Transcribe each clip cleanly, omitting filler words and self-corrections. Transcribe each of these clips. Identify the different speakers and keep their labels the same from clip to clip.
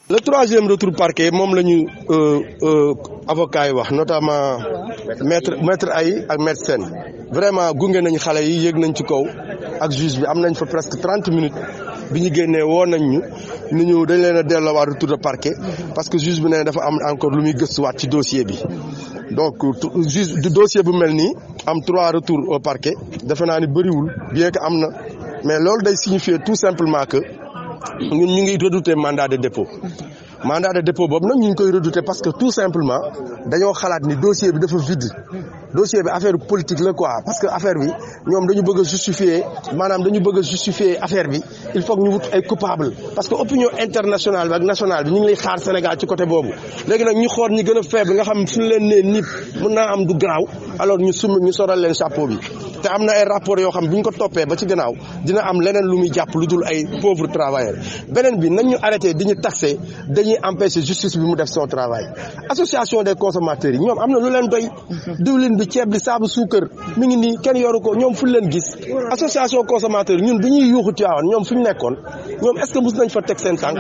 Speaker 1: Le troisième retour parquet moom la ñu avocat yi wax notamment maître Ayi ak maître Sène vraiment gunge nañ xale yi yéeg nañ ci kaw ak juge bi am nañ fa presque 30 minutes bi ñu génnee woo nañ ñu ni ñu dañ leen a delloowaat retour de parquet parce que juge bi ne dafa am encore lu muy gëstuwaat ci dossier bi donc juge du dossier bu mel nii am 3 retours au parquet defe naa ni bëriwul bien que am na mais loolu day signifier tout simplement que ñun ñu ngi redouter mandat de dépôt boobu nag ñu ngi koy redouter parce que tout simplement dañoo xalaat ni dossier bi dafa vide dossier bi affaire politique la quoi parce que affaire bi ñoom dañu bëgg a justifier affaire bi il faut que ñu wut ay coupable parce que opinion internationale bi ak nationale bi ñu ngi lay xaar Sénégal ci côté boobu léegi nag ñu xool ñi gën a faible nga xam suñu leen nee nit mën naa am du garaaw alors ñu soral leen chapeau bi te am na ay rapport yoo xam bu ñu ko toppee ba ci gannaaw dina am leneen lu muy jàpp lu dul ay pauvres travailleurs beneen bi nañ ñu arrêté di ñu taxé dañuy empêcher justice bi mu def son travail association des consommateurs yi ñoom am na lu leen doy diwlin bi ceeb bi saabu suukar mi ngi nii kenn yoru ko ñoom fu leen gis association consommateurs ñun bi ñuy yuuxu Tivaouane ñoom fu ñu nekkoon ñoom est-ce que mos nañ fa teg seen tànk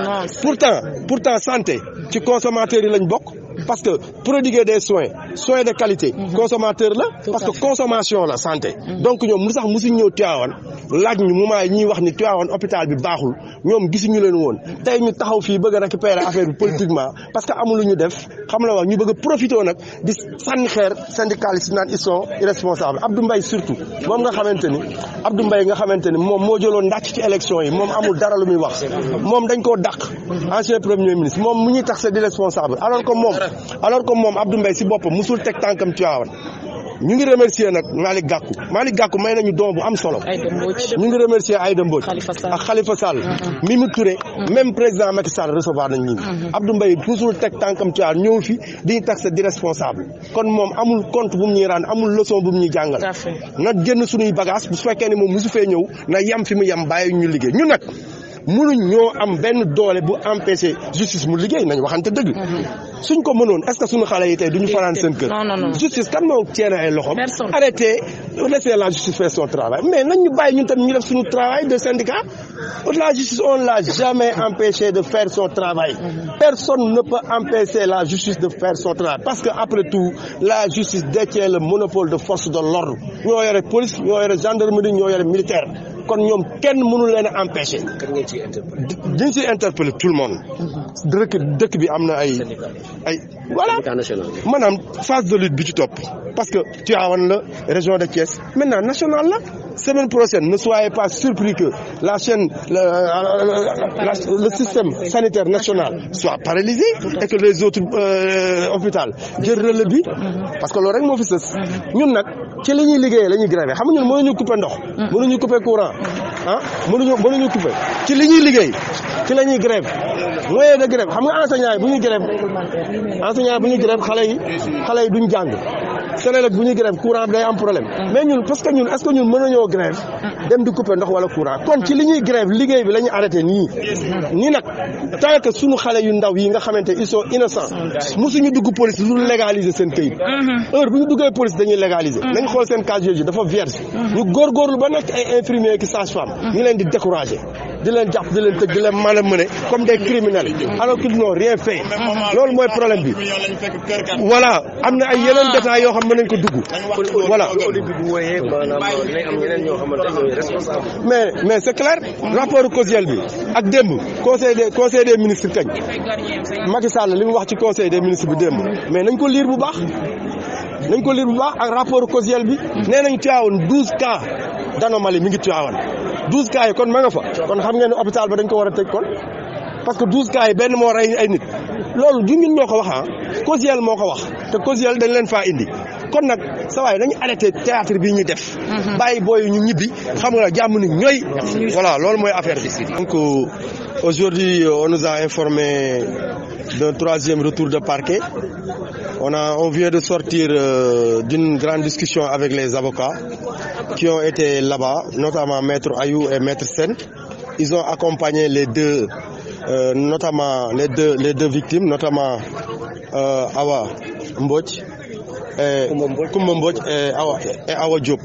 Speaker 1: pourtant santé ci consommateurs yi lañ bokk parce que prodiguer des soins de qualité consommateur la parce que consommation la santé donc ñoom lu sax musuñ ñëw Tivaouane laaj ñu moment yi ñuy wax ni Tivaouane hôpital bi baaxul ñoom gisuñu leen woon tey ñu taxaw fii bëgg a récupérer affaire bi politiquement parce que amul lu ñu def xam la wax ñu bëgg a profiter nag di sànni xeer syndicalistes naan ils sont irresponsables Abdou Mbaye surtout moom nga xamante ni moom moo jëloon ndàcc ci élection yi moom amul dara lu muy wax moom dañ koo dàq ancien premier ministre moom mu ñuy tax c'est irresponsable alors que moom Abdou Mbaye si boppam musul teg tànkam Tivaouane ñu ngi remercier nag Malick Gakou may nañu don bu am solo ñu ngi remercier Aïda Mbodj ak Khalifa Sall Mimi Touré même président Macky Sall recevoir nañ ñi Abdou Mbaye musul teg tànkam Tivaouane ñëw fi diñu taxé di responsable kon moom amul compte bu mu ñuy rendre amul leçon bu mu ñuy jàngal na génn suñuy bagage bu fekkee ni moom musu fee ñëw na yem fi mu yem bàyyi ñu liggéey ñun nag mënuñ ñoo am benn doole bu empêcher justice mu liggéey nañ waxante dëgg suñ ko mënoon est-ce que suñu xale yi tey duñu fanaan seen kër justice kan moo ceene ay loxom arrêtez laissez la justice faire son travail mais nañ ñu bàyyi ñun tamit ñu def suñu travail de syndicat la justice on l'a jamais empêché de faire son travail personne ne peut empêcher la justice de faire son travail parce que après tout la justice détient le monopole de force de l'ordre ñoo yore police ñoo yore gendarmerie ñoo yore militaire kon ñoom kenn mënul leen a empêcher dañ ciy interpeller tout le monde dëkk bi am na ay voilà maanaam phase de lutte bi ci topp parce que Tivaouane la région de Thiès maintenant national la semaine prochaine ne soyez pas surpris que la chaîne le système sanitaire national soit paralysé et que les autres hôpitaux jël relais bi parce que loolu rek moo fi sës ñun nag ci li ñuy liggéeyee la ñuy grévé xam nga ñun mënuñu couper ndox mënuñu couper courant mënuñu couper ci li ñuy liggéey ci la ñuy grève moyen de grève xam nga enseignant yi bu ñuy grève xale yi duñ jàng Sénégal bu ñuy grève courant bi day am problème mais ñun parce que ñun est-ce que ñun mën nañoo grève dem di couper ndox wala courant kon ci li ñuy grève liggéey bi la ñuy arrêté nii nag tant que suñu xale yu ndaw yi nga xamante ils sont innocents musuñu dugg police lu légaliser seen këyit heure bu ñu duggee police dañuy légaliser nañ xool seen casier ji dafa vierge ñu góorgóorlu ba nekk ay infirmier ki sage-femme ñu leen di décourager di leen jàpp di leen tëj di leen malmené comme des criminels alors qu'ils n'ont rien fait loolu mooy problème bi voilà am na ay yeneen détails yoo xam mën nañ ko dugg voilà mais c'est clair rapport COJEL bi ak démb conseil des ministres kañ Macky Sall li mu wax ci conseil des ministres bi démb mais nañ ko lire bu baax ak rapport COJEL bi nee nañ Tivaouane 12 cas d'anomalie mi ngi Tivaouane 12 cas yi kon ma nga fa kon xam ngeen ne hôpital ba dañ ko war a tëj kon parce que 12 cas yi benn moo rey ay nit loolu du ñun ñoo ko wax COJEL moo ko wax te COJEL dañ leen faa indi kon nag sa waay nañu arrêté théâtre bi ñuy def bàyyi booy ñu ñibbi xam nga jàmm ni ñooy voilà loolu mooy affaire bi. Donc aujourd'hui on nous a informé d'un troisième retour de parquet. On vient de sortir d'une grande discussion avec les avocats qui ont été là-bas, notamment Maître Ayou et Maître Sène. Ils ont accompagné les deux victimes, notamment Awa Mbodj et Koumba Mbodj et Awa Diop.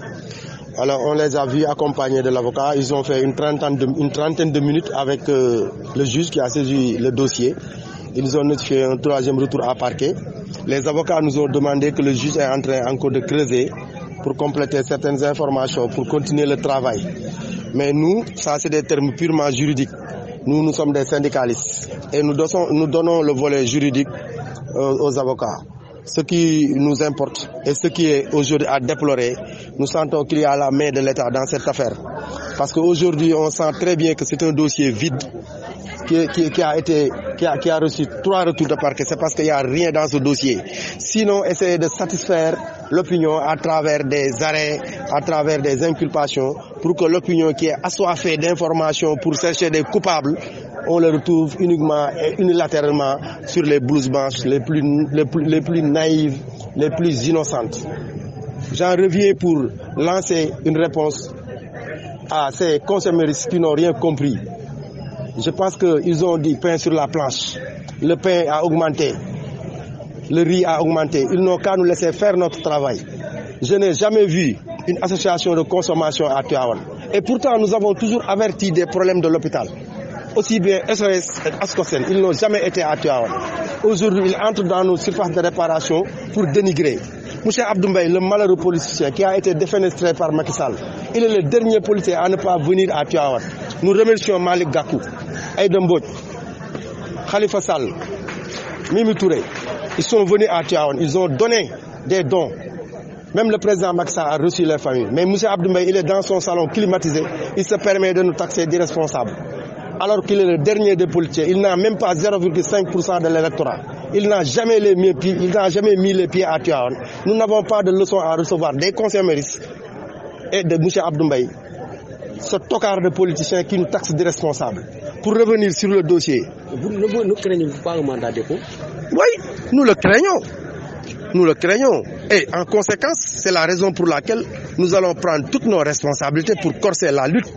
Speaker 1: Alors on les a vus accompagnés de l'avocat. Ils ont fait une trentaine de minutes avec le juge qui a saisi le dossier. Ils nous ont notifié un troisième retour à parquet. Les avocats nous ont demandé que le juge est en train encore de creuser pour compléter certaines informations, pour continuer le travail. Mais nous, ça c'est des termes purement juridiques. Nous sommes des syndicalistes et nous donnons le volet juridique aux avocats. Ce qui nous importe et ce qui est aujourd'hui à déplorer, nous sentons qu'il y a la main de l'État dans cette affaire. Parce qu'aujourd'hui, on sent très bien que c'est un dossier vide qui a reçu 3 retours de parquet. C'est parce qu'il n'y a rien dans ce dossier. Sinon, essayer de satisfaire l'opinion à travers des arrêts, à travers des inculpations, pour que l'opinion qui est assoiffée d'informations pour chercher des coupables, on les retrouve uniquement et unilatéralement sur les blouses blanches les plus naïves, les plus innocentes. J'en reviens pour lancer une réponse à ces consommateurs qui n'ont rien compris. Je pense qu'ils ont dit pain sur la planche. Le pain a augmenté. Le riz a augmenté. Ils n'ont qu'à nous laisser faire notre travail. Je n'ai jamais vu une association de consommation à Tivaouane. Et pourtant, nous avons toujours averti des problèmes de l'hôpital. Aussi bien SOS et Ascosen, ils n'ont jamais été à Tivaouane. Aujourd'hui, ils entrent dans nos surfaces de réparation pour dénigrer. M. Abdoumbaye, le malheureux politicien qui a été défenestré par Macky Sall, il est le dernier policier à ne pas venir à Tivaouane. Nous remercions Malik Gakou, Aïda Mbodj, Khalifa Sall, Mimi Touré. Ils sont venus à Tivaouane, ils ont donné des dons. Même le président Macky Sall a reçu les familles. Mais M. Abdoumbaye, il est dans son salon climatisé, il se permet de nous taxer d'irresponsables. Alors qu'il est le dernier des politiciens, il n'a même pas 0,5% de l'électorat. Il n'a jamais mis les pieds à Tivaouane. Nous n'avons pas de leçons à recevoir des conseillers et de M. Abdoumbaye, ce tocard de politicien qui nous taxe d'irresponsables. Pour revenir sur le dossier.
Speaker 2: Vous ne craignez pas un mandat de dépôt?
Speaker 1: Oui, nous le craignons. Nous le craignons. Et en conséquence, c'est la raison pour laquelle nous allons prendre toutes nos responsabilités pour corser la lutte.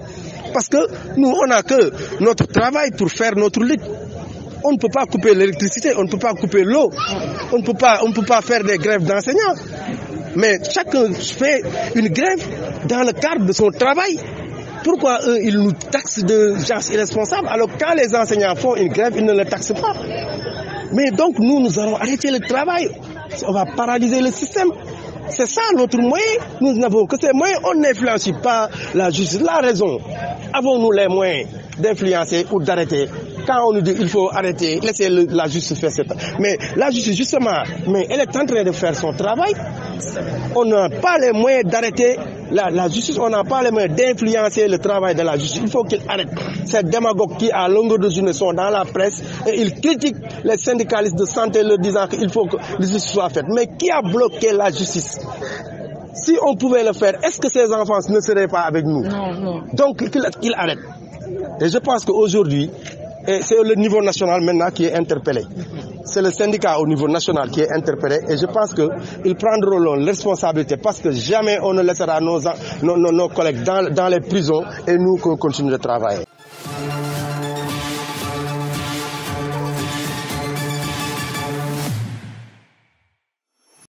Speaker 1: Parce que nous, on n'a que notre travail pour faire notre lutte. On ne peut pas couper l'électricité, on ne peut pas couper l'eau, on ne peut pas faire des grèves d'enseignants. Mais chacun fait une grève dans le cadre de son travail. Pourquoi eux, ils nous taxent de gens irresponsables alors quand les enseignants font une grève, ils ne le taxent pas. Mais donc nous allons arrêter le travail. On va paralyser le système. C'est ça notre moyen. Nous n'avons que ces moyens. On n'influence pas la justice. La raison. Avons-nous les moyens d'influencer ou d'arrêter? Quand on nous dit qu'il faut arrêter, laisser la justice faire cette... Mais la justice, justement, elle est en train de faire son travail. On n'a pas les moyens d'arrêter la justice. On n'a pas les moyens d'influencer le travail de la justice. Il faut qu'il arrête. Ces démagogues qui, à longueur de journée, sont dans la presse et ils critiquent les syndicalistes de santé leur disant qu'il faut que la justice soit faite. Mais qui a bloqué la justice? Si on pouvait le faire, est-ce que ces enfants ne seraient pas avec nous?
Speaker 2: Non.
Speaker 1: Donc qu'il arrête. Et je pense qu'aujourd'hui, c'est le niveau national maintenant qui est interpellé. C'est le syndicat au niveau national qui est interpellé et je pense qu'ils prendront leur responsabilité parce que jamais on ne laissera nos collègues dans les prisons et nous qu'on continue de travailler.